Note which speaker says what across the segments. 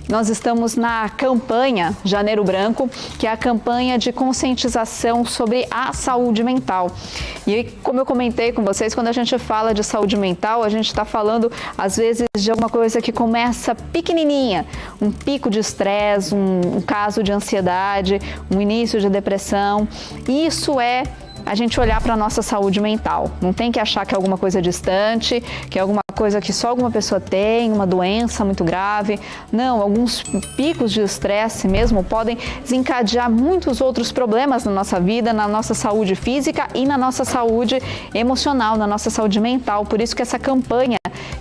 Speaker 1: Nós estamos na campanha Janeiro Branco, que é a campanha de conscientização sobre a saúde mental. E como eu comentei com vocês, quando a gente fala de saúde mental, a gente está falando, às vezes, de alguma coisa que começa pequenininha, um pico de estresse, um caso de ansiedade, um início de depressão. Isso é a gente olhar para a nossa saúde mental. Não tem que achar que é alguma coisa distante, que é alguma coisa que só alguma pessoa tem, uma doença muito grave. Não, alguns picos de estresse mesmo podem desencadear muitos outros problemas na nossa vida, na nossa saúde física e na nossa saúde emocional, na nossa saúde mental. Por isso que essa campanha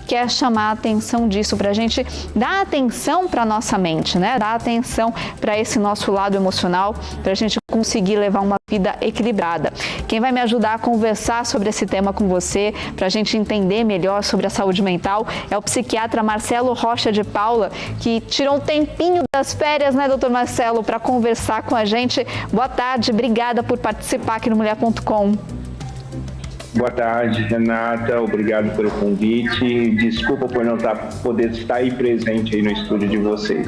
Speaker 1: quer chamar a atenção disso, para a gente dar atenção para a nossa mente, né? Dar atenção para esse nosso lado emocional, para a gente conseguir levar uma vida equilibrada. Quem vai me ajudar a conversar sobre esse tema com você, para a gente entender melhor sobre a saúde mental, é o psiquiatra Marcelo Rocha de Paula, que tirou um tempinho das férias, né, doutor Marcelo, para conversar com a gente. Boa tarde, obrigada por participar aqui no Mulher.com.
Speaker 2: Boa tarde, Renata. Obrigado pelo convite. Desculpa por não poder estar aí presente aí no estúdio de vocês.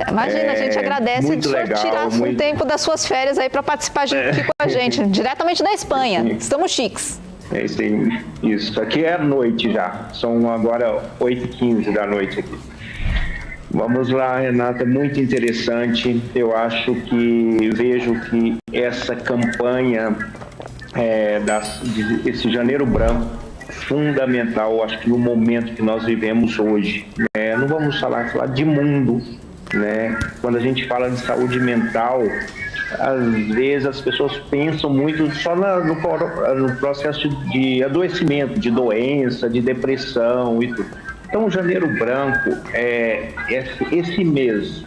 Speaker 1: Imagina, a gente agradece de tirar um tempo das suas férias aí para participar aqui com a gente, diretamente da Espanha. Sim. Estamos chiques.
Speaker 2: Isso. Aqui é noite já. São agora 8h15 da noite aqui. Vamos lá, Renata, muito interessante. Eu acho que vejo que essa campanha esse Janeiro Branco fundamental, acho que no momento que nós vivemos hoje, né? Não vamos falar de mundo, né? Quando a gente fala de saúde mental, às vezes as pessoas pensam muito só no processo de adoecimento, de doença, de depressão e tudo. Então, o Janeiro Branco, esse mês,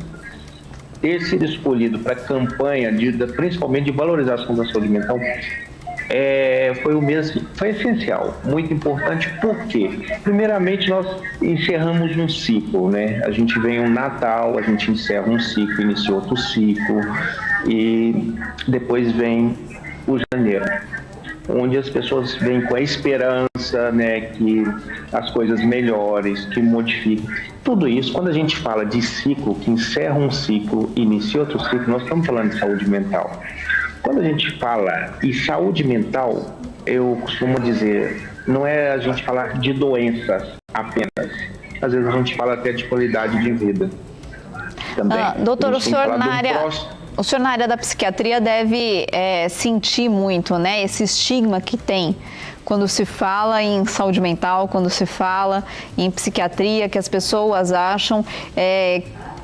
Speaker 2: ter sido escolhido para a campanha, principalmente de valorização da saúde mental, foi essencial, muito importante. Por quê? Primeiramente, nós encerramos um ciclo, né? A gente vem um Natal, a gente encerra um ciclo, inicia outro ciclo, e depois vem o Janeiro, onde as pessoas vêm com a esperança, né, que as coisas melhores, que modifiquem. Tudo isso, quando a gente fala de ciclo, que encerra um ciclo, inicia outro ciclo, nós estamos falando de saúde mental. Quando a gente fala em saúde mental, eu costumo dizer, não é a gente falar de doenças apenas. Às vezes a gente fala até de qualidade de vida também.
Speaker 1: Doutor, o senhor na área da psiquiatria deve sentir muito, né, esse estigma que tem quando se fala em saúde mental, quando se fala em psiquiatria, que as pessoas acham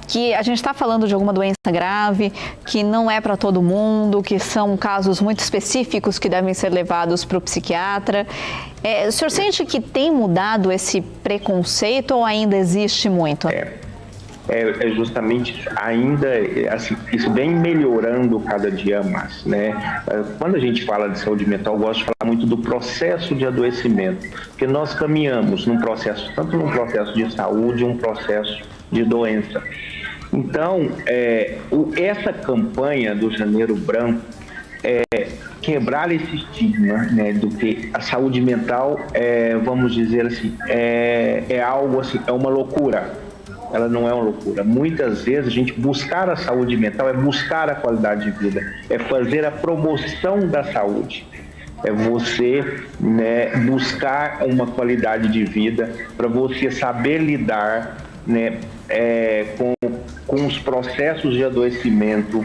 Speaker 1: que a gente está falando de alguma doença grave, que não é para todo mundo, que são casos muito específicos que devem ser levados para o psiquiatra. O senhor sente que tem mudado esse preconceito ou ainda existe muito?
Speaker 2: Justamente ainda, assim, isso vem melhorando cada dia mais, né? Quando a gente fala de saúde mental, eu gosto de falar muito do processo de adoecimento, porque nós caminhamos tanto num processo de saúde, um processo de doença. Então, essa campanha do Janeiro Branco quebrar esse estigma, né, do que a saúde mental vamos dizer assim, algo assim, é uma loucura. Ela não é uma loucura. Muitas vezes a gente buscar a saúde mental é buscar a qualidade de vida, é fazer a promoção da saúde. É você, né, buscar uma qualidade de vida para você saber lidar, né, com os processos de adoecimento,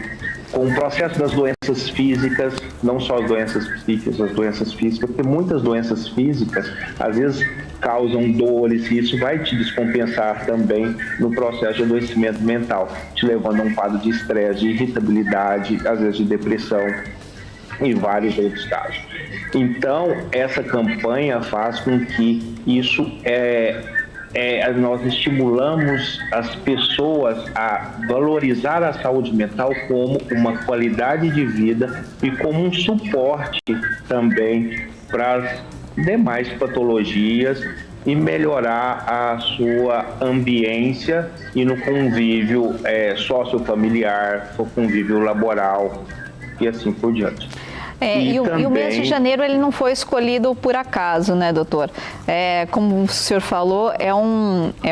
Speaker 2: com o processo das doenças físicas, não só as doenças psíquicas, as doenças físicas, porque muitas doenças físicas, às vezes, causam dores, e isso vai te descompensar também no processo de adoecimento mental, te levando a um quadro de estresse, de irritabilidade, às vezes de depressão e vários outros casos. Então, essa campanha faz com que isso nós estimulamos as pessoas a valorizar a saúde mental como uma qualidade de vida e como um suporte também para as demais patologias e melhorar a sua ambiência e no convívio sociofamiliar, no convívio laboral e assim por diante.
Speaker 1: E o mês de janeiro ele não foi escolhido por acaso, né, doutor? Como o senhor falou, é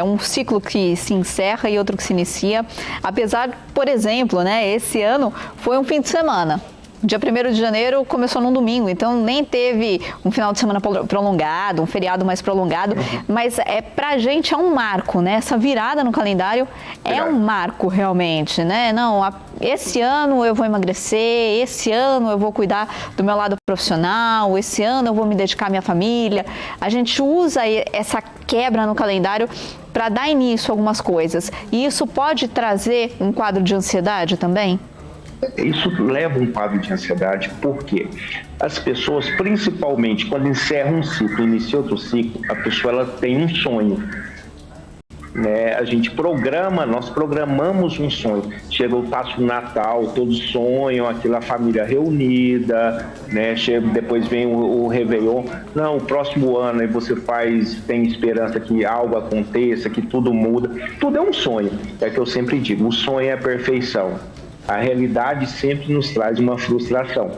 Speaker 1: um ciclo que se encerra e outro que se inicia. Apesar, por exemplo, né, esse ano foi um fim de semana. Dia 1º de janeiro começou num domingo, então nem teve um final de semana prolongado, um feriado mais prolongado, mas pra gente é um marco, né? Essa virada no calendário é um marco realmente, né? Não, esse ano eu vou emagrecer, esse ano eu vou cuidar do meu lado profissional, esse ano eu vou me dedicar à minha família. A gente usa essa quebra no calendário para dar início a algumas coisas. E isso pode trazer um quadro de ansiedade também?
Speaker 2: Isso leva um quadro de ansiedade, porque as pessoas, principalmente quando encerram um ciclo e inicia outro ciclo, a pessoa ela tem um sonho, né? Nós programamos um sonho. Chega o passo do Natal, todos sonham, aquela família reunida, né? Depois vem o Réveillon. Não, o próximo ano aí você tem esperança que algo aconteça, que tudo muda. Tudo é um sonho, é que eu sempre digo, o sonho é a perfeição. A realidade sempre nos traz uma frustração,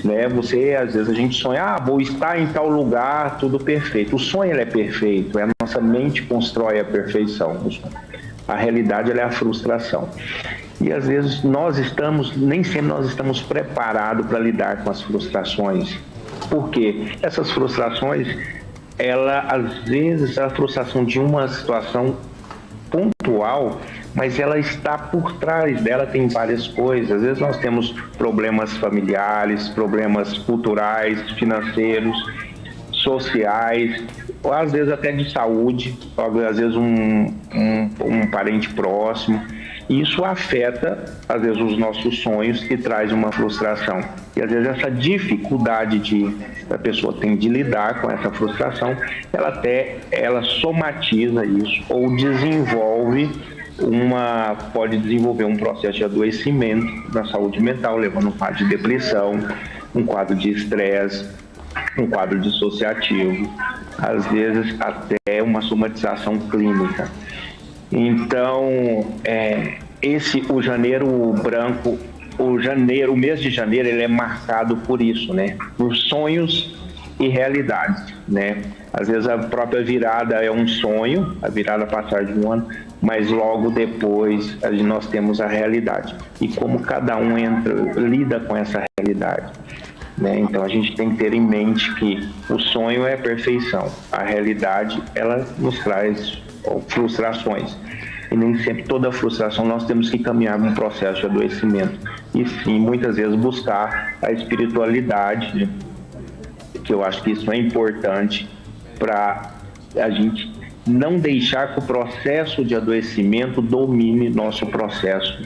Speaker 2: né? Às vezes a gente sonha, vou estar em tal lugar, tudo perfeito. O sonho ele é perfeito, a nossa mente constrói a perfeição. A realidade ela é a frustração. E às vezes nem sempre nós estamos preparados para lidar com as frustrações. Por quê? Essas frustrações, às vezes a frustração de uma situação pontual, mas ela está por trás dela, tem várias coisas. Às vezes nós temos problemas familiares, problemas culturais, financeiros, sociais, ou às vezes até de saúde, ou às vezes um parente próximo. E isso afeta, às vezes, os nossos sonhos e traz uma frustração. E às vezes essa dificuldade a pessoa tem de lidar com essa frustração, ela somatiza isso ou pode desenvolver um processo de adoecimento na saúde mental, levando um quadro de depressão, um quadro de estresse, um quadro dissociativo, às vezes até uma somatização clínica. Então, o janeiro branco, o mês de janeiro, ele é marcado por isso, né? Por sonhos e realidades, né? Às vezes a própria virada é um sonho, a virada passar de um ano, mas logo depois nós temos a realidade. E como cada um lida com essa realidade, né? Então a gente tem que ter em mente que o sonho é a perfeição, a realidade ela nos traz frustrações. E nem sempre toda frustração nós temos que caminhar num processo de adoecimento. E sim, muitas vezes buscar a espiritualidade, né? Que eu acho que isso é importante para a gente não deixar que o processo de adoecimento domine nosso processo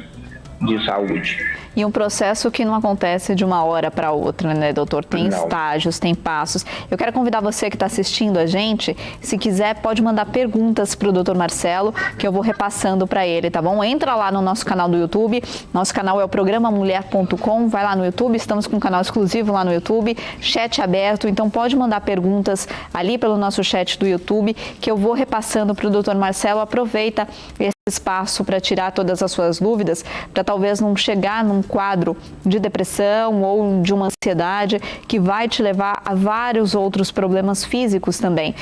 Speaker 2: de saúde.
Speaker 1: E um processo que não acontece de uma hora para outra, né, doutor? Tem estágios, tem passos. Eu quero convidar você que está assistindo a gente, se quiser, pode mandar perguntas para o doutor Marcelo, que eu vou repassando para ele, tá bom? Entra lá no nosso canal do YouTube, nosso canal é o programamulher.com, vai lá no YouTube, estamos com um canal exclusivo lá no YouTube, chat aberto, então pode mandar perguntas ali pelo nosso chat do YouTube, que eu vou repassando para o doutor Marcelo. Aproveita esse espaço para tirar todas as suas dúvidas, para talvez não chegar num quadro de depressão ou de uma ansiedade que vai te levar a vários outros problemas físicos também.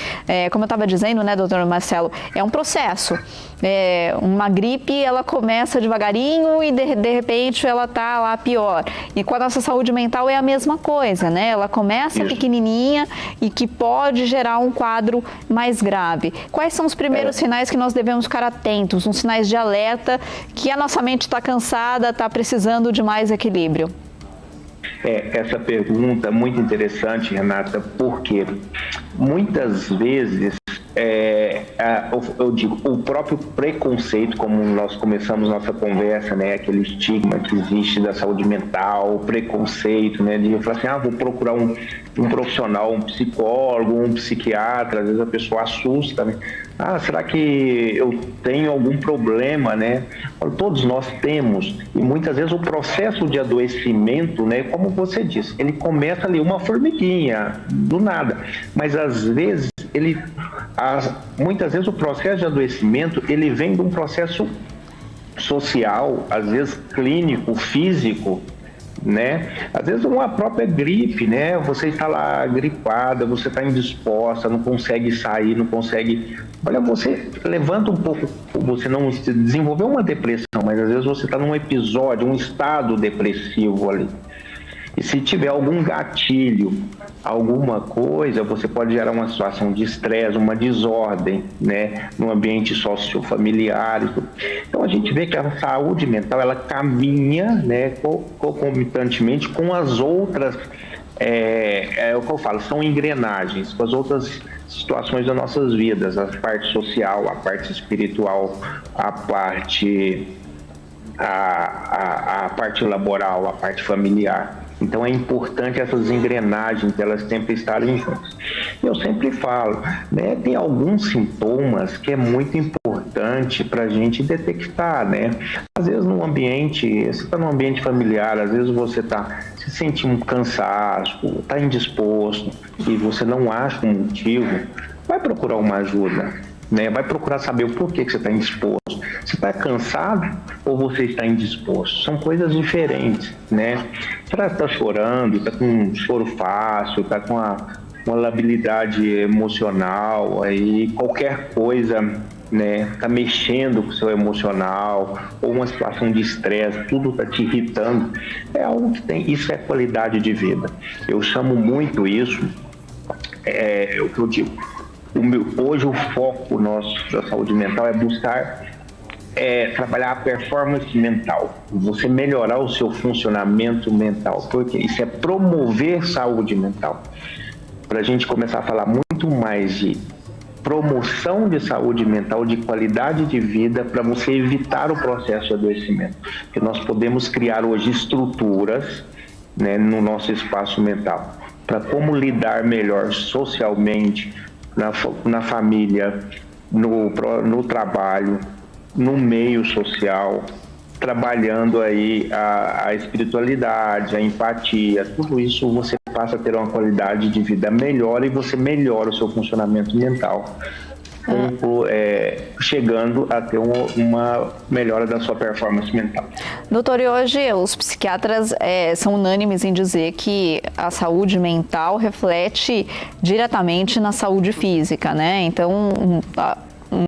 Speaker 1: Como eu estava dizendo, né, doutor Marcelo, é um processo. Uma gripe, ela começa devagarinho e de repente ela tá lá pior. E com a nossa saúde mental é a mesma coisa, né? Ela começa pequenininha e que pode gerar um quadro mais grave. Quais são os primeiros sinais que nós devemos ficar atentos? Uns sinais de alerta que a nossa mente está cansada, está precisando de mais equilíbrio?
Speaker 2: Essa pergunta é muito interessante, Renata, porque muitas vezes eu digo, o próprio preconceito, como nós começamos nossa conversa, né, aquele estigma que existe da saúde mental, o preconceito, né, de falar assim, vou procurar um profissional, um psicólogo, um psiquiatra, às vezes a pessoa assusta, né? Será que eu tenho algum problema, né? Todos nós temos, e muitas vezes o processo de adoecimento, né, como você disse, ele começa ali uma formiguinha, do nada, mas às vezes muitas vezes o processo de adoecimento, ele vem de um processo social, às vezes clínico, físico, né? Às vezes uma própria gripe, né? Você está lá gripada, você está indisposta, não consegue sair, não consegue... Olha, você levanta um pouco, você não desenvolveu uma depressão, mas às vezes você está num episódio, um estado depressivo ali. E se tiver algum gatilho, alguma coisa, você pode gerar uma situação de estresse, uma desordem, né, no ambiente sociofamiliar. Então a gente vê que a saúde mental, ela caminha, né, concomitantemente com as outras, é o que eu falo, são engrenagens, com as outras situações das nossas vidas, a parte social, a parte espiritual, a parte laboral, a parte familiar. Então é importante essas engrenagens, elas sempre estarem juntas. Eu sempre falo, né, tem alguns sintomas que é muito importante para a gente detectar, né? Às vezes no ambiente, você está num ambiente familiar, às vezes você está se sentindo cansaço, está indisposto e você não acha um motivo, vai procurar uma ajuda, né? Vai procurar saber o porquê que você está indisposto. Você está cansado ou você está indisposto? São coisas diferentes, né? Você está chorando, está com um choro fácil, está com uma labilidade emocional, aí qualquer coisa, né, está mexendo com o seu emocional, ou uma situação de estresse, tudo está te irritando, é algo que tem, isso é qualidade de vida. Eu chamo muito isso, é o que eu digo, hoje o foco nosso da saúde mental é buscar trabalhar a performance mental, você melhorar o seu funcionamento mental, porque isso é promover saúde mental. Para a gente começar a falar muito mais de promoção de saúde mental, de qualidade de vida, para você evitar o processo de adoecimento. Porque nós podemos criar hoje estruturas, né, no nosso espaço mental, para como lidar melhor socialmente, na família, no trabalho, no meio social, trabalhando aí a espiritualidade, a empatia, tudo isso você passa a ter uma qualidade de vida melhor e você melhora o seu funcionamento mental, chegando a ter uma melhora da sua performance mental.
Speaker 1: Doutor, e hoje os psiquiatras são unânimes em dizer que a saúde mental reflete diretamente na saúde física, né? Então,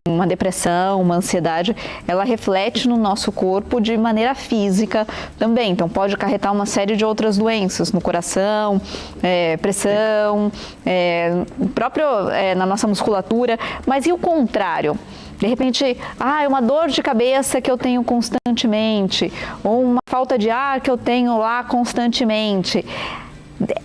Speaker 1: uma depressão, uma ansiedade, ela reflete no nosso corpo de maneira física também. Então, pode acarretar uma série de outras doenças no coração, pressão, na nossa musculatura. Mas e o contrário? De repente, é uma dor de cabeça que eu tenho constantemente, ou uma falta de ar que eu tenho lá constantemente.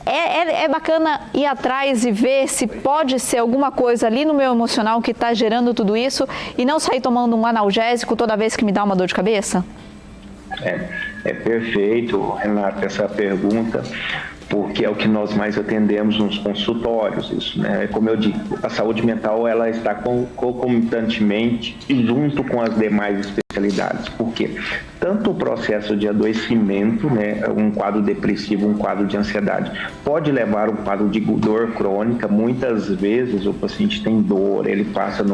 Speaker 1: É bacana ir atrás e ver se pode ser alguma coisa ali no meu emocional que está gerando tudo isso e não sair tomando um analgésico toda vez que me dá uma dor de cabeça?
Speaker 2: É perfeito, Renata, essa pergunta, porque é o que nós mais atendemos nos consultórios, isso, né? Como eu digo, a saúde mental, ela está concomitantemente e junto com as demais especialidades. Por quê? Tanto o processo de adoecimento, né, um quadro depressivo, um quadro de ansiedade, pode levar a um quadro de dor crônica. Muitas vezes o paciente tem dor, ele passa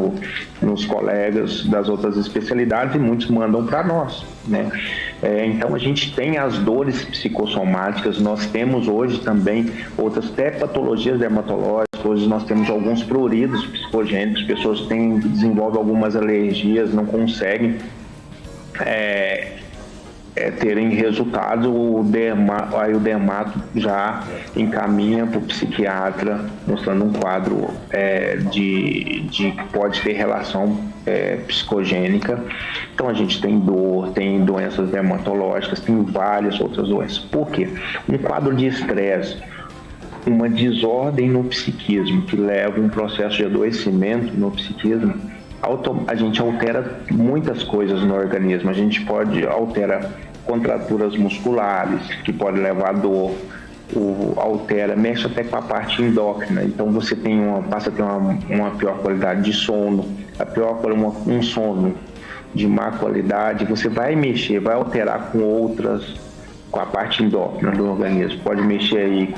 Speaker 2: nos colegas das outras especialidades e muitos mandam para nós, né? Então a gente tem as dores psicossomáticas, nós temos hoje também outras até patologias dermatológicas, hoje nós temos alguns pruridos psicogênicos, pessoas desenvolvem algumas alergias, não conseguem terem resultados, aí o dermato já encaminha para o psiquiatra, mostrando um quadro que pode ter relação psicogênica. Então a gente tem dor, tem doenças dermatológicas, tem várias outras doenças. Por quê? Um quadro de estresse, uma desordem no psiquismo, que leva a um processo de adoecimento no psiquismo, a gente altera muitas coisas no organismo. A gente pode alterar contraturas musculares, que pode levar a dor, mexe até com a parte endócrina. Então você passa a ter uma pior qualidade de sono, um sono de má qualidade, você vai mexer, vai alterar com a parte endócrina do organismo. Pode mexer aí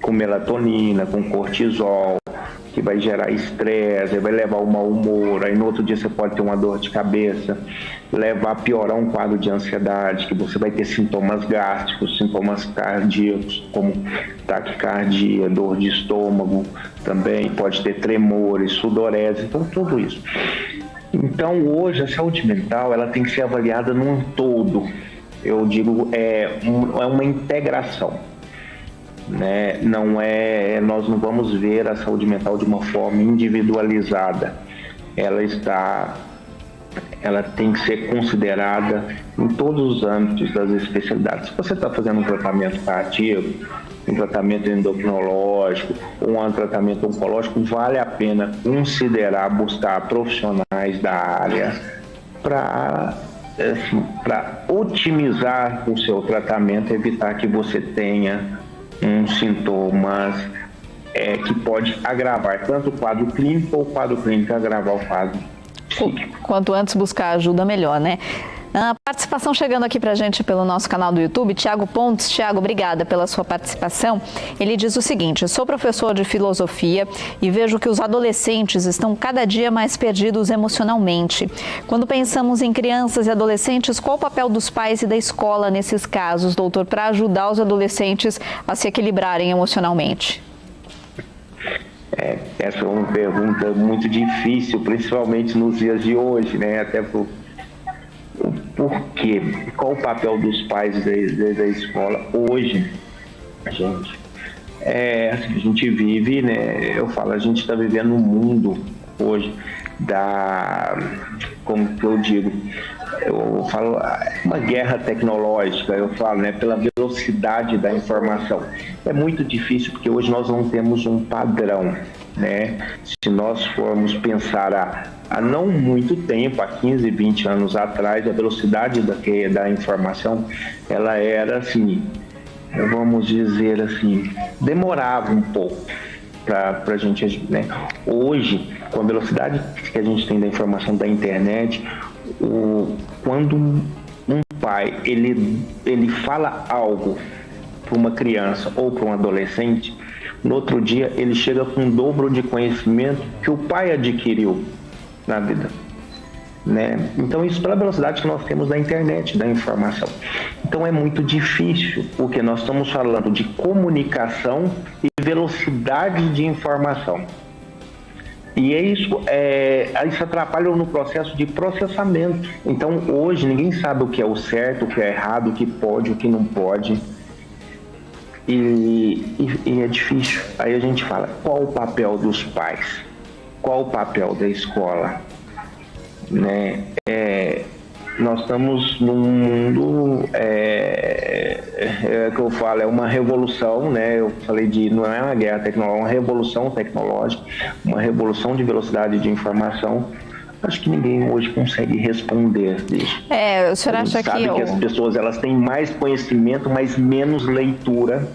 Speaker 2: com melatonina, com cortisol, que vai gerar estresse, vai levar ao mau humor, aí no outro dia você pode ter uma dor de cabeça, levar a piorar um quadro de ansiedade, que você vai ter sintomas gástricos, sintomas cardíacos, como taquicardia, dor de estômago, também pode ter tremores, sudorese, então tudo isso. Então hoje a saúde mental ela tem que ser avaliada num todo, eu digo, é uma integração. Né? Nós não vamos ver a saúde mental de uma forma individualizada. Ela tem que ser considerada em todos os âmbitos das especialidades. Se você está fazendo um tratamento cardíaco, um tratamento endocrinológico ou um tratamento oncológico, vale a pena considerar buscar profissionais da área para otimizar o seu tratamento, evitar que você tenha sintomas que pode agravar tanto o quadro clínico ou o quadro clínico agravar o quadro psíquico.
Speaker 1: Quanto antes buscar ajuda, melhor, né? A participação chegando aqui pra gente pelo nosso canal do YouTube, Tiago Pontes. Tiago, obrigada pela sua participação. Ele diz o seguinte: sou professor de filosofia e vejo que os adolescentes estão cada dia mais perdidos emocionalmente. Quando pensamos em crianças e adolescentes, qual o papel dos pais e da escola nesses casos, doutor, para ajudar os adolescentes a se equilibrarem emocionalmente?
Speaker 2: Essa é uma pergunta muito difícil, principalmente nos dias de hoje, né? Até por quê? Qual o papel dos pais da escola hoje, gente? A gente vive, né? Eu falo, a gente está vivendo um mundo hoje como que eu digo, eu falo, uma guerra tecnológica, eu falo, né? Pela velocidade da informação. É muito difícil porque hoje nós não temos um padrão, né? Se nós formos pensar há não muito tempo, há 15, 20 anos atrás, a velocidade da informação, ela era assim, vamos dizer assim, demorava um pouco para a gente, né? Hoje, com a velocidade que a gente tem da informação da internet, quando um pai ele fala algo para uma criança ou para um adolescente, no outro dia ele chega com o dobro de conhecimento que o pai adquiriu na vida, né? Então isso pela velocidade que nós temos da internet, da informação. Então é muito difícil, porque nós estamos falando de comunicação e velocidade de informação. E isso atrapalha no processo de processamento. Então hoje ninguém sabe o que é o certo, o que é errado, o que pode, o que não pode. E é difícil. Aí a gente fala, qual o papel dos pais? Qual o papel da escola? Né? Nós estamos num mundo que eu falo, é uma revolução, né? Eu falei não é uma guerra tecnológica, é uma revolução tecnológica, uma revolução de velocidade de informação. Acho que ninguém hoje consegue responder isso.
Speaker 1: O senhor acha
Speaker 2: que as pessoas elas têm mais conhecimento, mas menos leitura,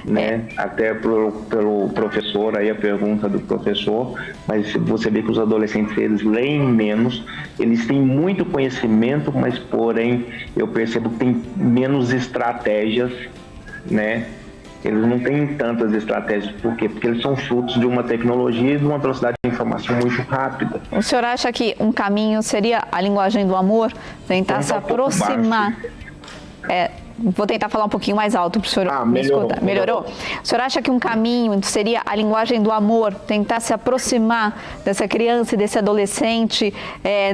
Speaker 2: né? Até pelo professor, aí a pergunta do professor, mas você vê que os adolescentes eles leem menos, eles têm muito conhecimento, mas porém eu percebo que tem menos estratégias, né? Eles não têm tantas estratégias. Por quê? Porque eles são frutos de uma tecnologia e de uma velocidade de informação muito rápida.
Speaker 1: O senhor acha que um caminho seria a linguagem do amor? Tentar se aproximar. Vou tentar falar um pouquinho mais alto para o senhor me escutar. Melhorou? O senhor acha que um caminho seria a linguagem do amor? Tentar se aproximar dessa criança e desse adolescente,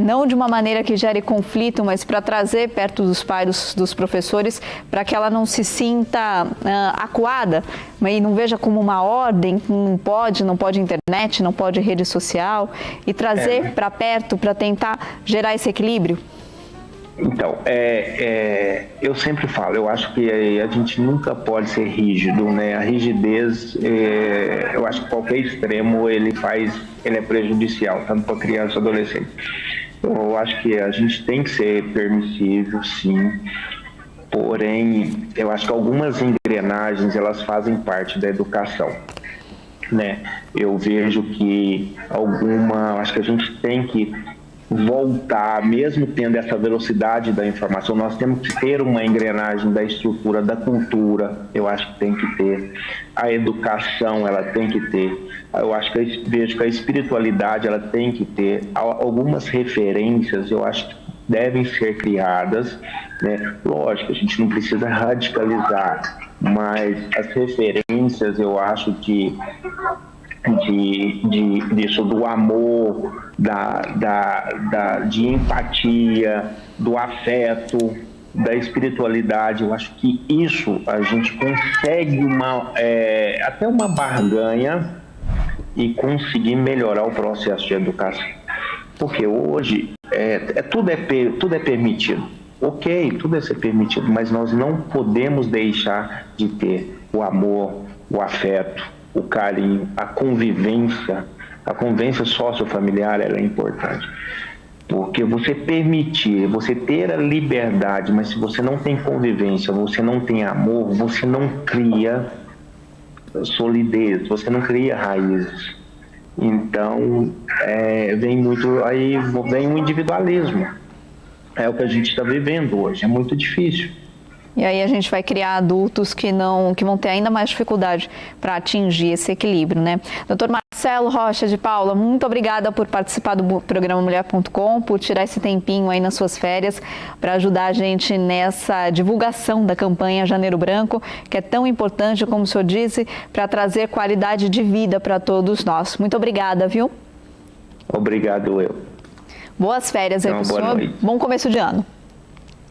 Speaker 1: não de uma maneira que gere conflito, mas para trazer perto dos pais, dos professores, para que ela não se sinta acuada, e não veja como uma ordem, não pode internet, não pode rede social, e trazer para perto para tentar gerar esse equilíbrio?
Speaker 2: Então, eu sempre falo, eu acho que a gente nunca pode ser rígido, né? A rigidez, eu acho que qualquer extremo ele é prejudicial, tanto para criança e adolescente. Eu acho que a gente tem que ser permissível, sim, porém, eu acho que algumas engrenagens, elas fazem parte da educação, né? Eu vejo que acho que a gente tem que voltar, mesmo tendo essa velocidade da informação, nós temos que ter uma engrenagem da estrutura da cultura, eu acho que tem que ter, a educação ela tem que ter, eu acho que vejo que a espiritualidade ela tem que ter algumas referências, eu acho que devem ser criadas, né? Lógico, a gente não precisa radicalizar, mas as referências eu acho que disso do amor, de empatia, do afeto, da espiritualidade, eu acho que isso a gente consegue até uma barganha e conseguir melhorar o processo de educação. Porque hoje tudo é permitido. Ok, tudo é ser permitido, mas nós não podemos deixar de ter o amor, o afeto, o carinho, a convivência sociofamiliar ela é importante. Porque você permitir, você ter a liberdade, mas se você não tem convivência, você não tem amor, você não cria solidez, você não cria raízes. Então, vem o individualismo. É o que a gente está vivendo hoje, é muito difícil.
Speaker 1: E aí a gente vai criar adultos que vão ter ainda mais dificuldade para atingir esse equilíbrio, né? Doutor Marcelo Rocha de Paula, muito obrigada por participar do programa Mulher.com, por tirar esse tempinho aí nas suas férias para ajudar a gente nessa divulgação da campanha Janeiro Branco, que é tão importante, como o senhor disse, para trazer qualidade de vida para todos nós. Muito obrigada, viu?
Speaker 2: Obrigado, eu.
Speaker 1: Boas férias aí para o senhor. Bom começo de ano.